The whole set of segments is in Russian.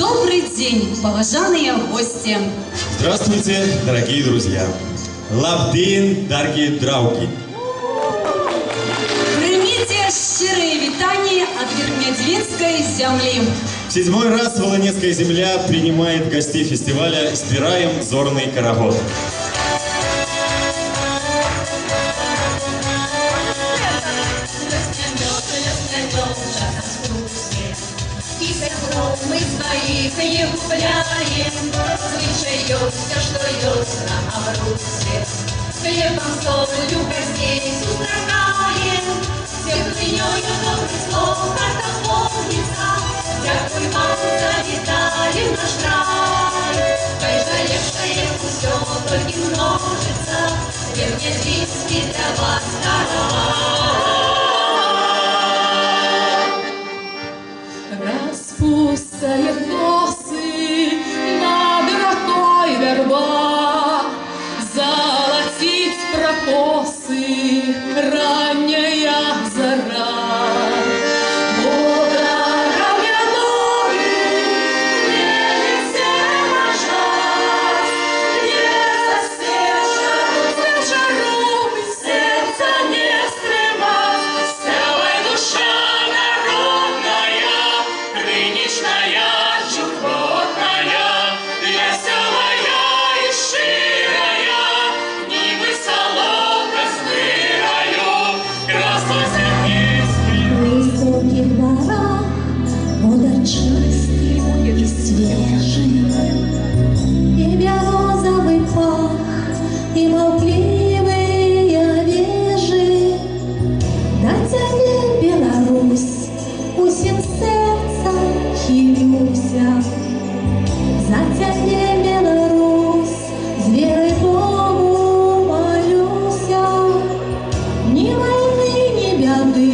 Добрый день, уважаемые гости! Здравствуйте, дорогие друзья! Лабдин, дорогие драуги! Примите щирые витания от Верхнедвинской земли. В 7-й раз Волынецкая земля принимает гостей фестиваля «Збираем зорный карагод». Мы своих не гуляем, слышим все, что идет на обрусе. Хлебом, солью гостей устрагаем, всех принёю добрых слов, как помнится. Дякую вам, завитали в наш край. Хай жалевшее все только множится, Верхнедвинский для вас край. Распускает косы над рекой верба, золотит прокосы ранняя зара. И молчаливые вежи, на тебе, Беларусь, усім серцем хилюся. За тебе, Беларусь, с верой Богу молюся. Ни войны, ни беды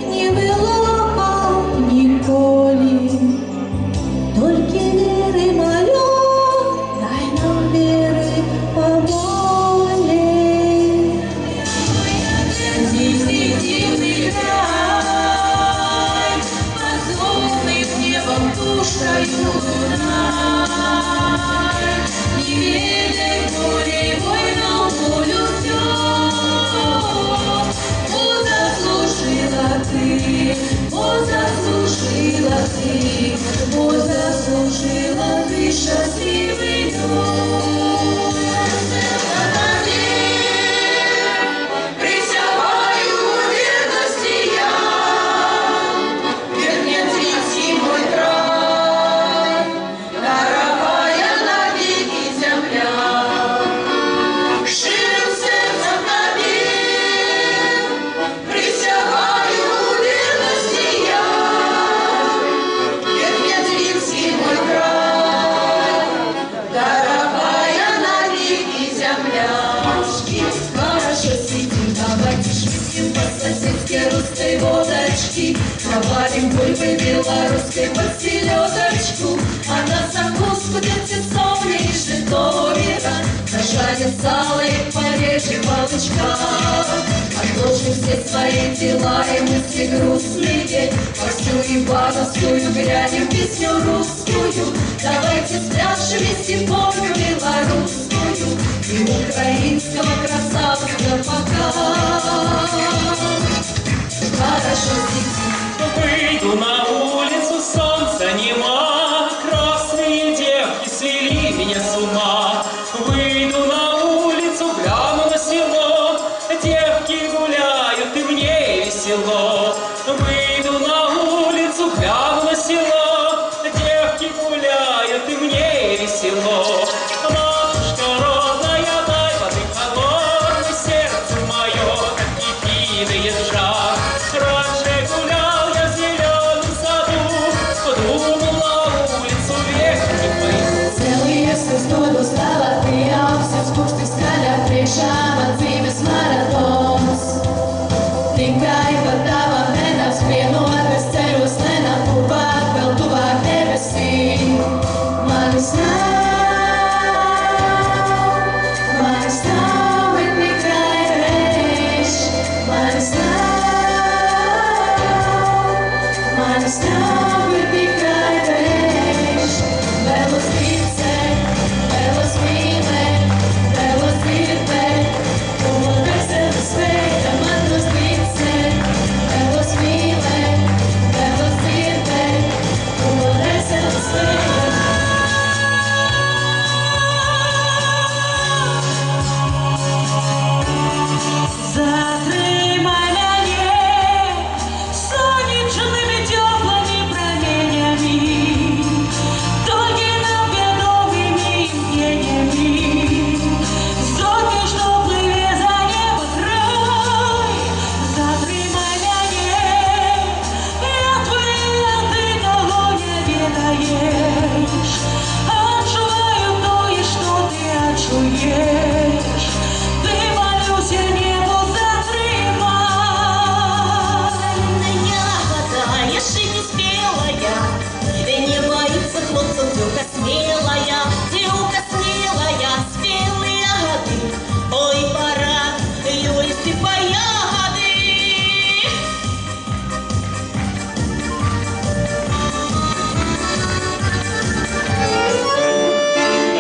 не было николи, только веры молю, дай нам веры помочь. Заслужила ты счастливый дом. Присягаю верности я, Верхнедвинский мой край, дорогая навеки земля. Ширым сердцем тебе присягаю верности я, Верхнедвинский мой край, дорогая навеки земля. Хорошо сидим, давайте шутим по-соседски русской водочки, наварим бульбы белорусской под селедочку, а на закуску дерти соли и житомира, зажарим сало и порежем палочка. Отложим все свои дела и мысли грустные, во всю ивановскую грянем песню русскую. Давайте спляшем вместе пою белорусскую и украинского красавца пока. Хорошо сидим. Выйду на улицу, солнца нема, красные девки свели меня с ума. Выйду на улицу, гляну на село, девки гуляют и мне весело. Выйду на улицу, гляну на село, девки гуляют и мне весело. Матушка родная, дай воды холодной, сердце мое, как не пидает жар. Раньше гулял я в зеленом саду, знаешь, отчуваю то, что ты отчуешь. Ты молюся небу закрывай. Ягода, еще не спелая, не боится хлопцев девка смелая, девка смелая, спелые ягоды. Ой, пора, есть ты по ягоды.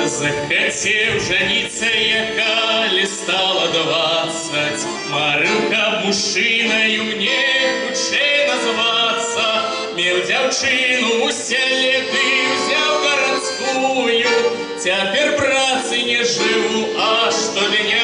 Захотел жениться я, коли стало 20, Марилка мужчиною мне худше назваться. Мел дівчину у селі, ти взяв городскую, теперь працы не живу, а что дня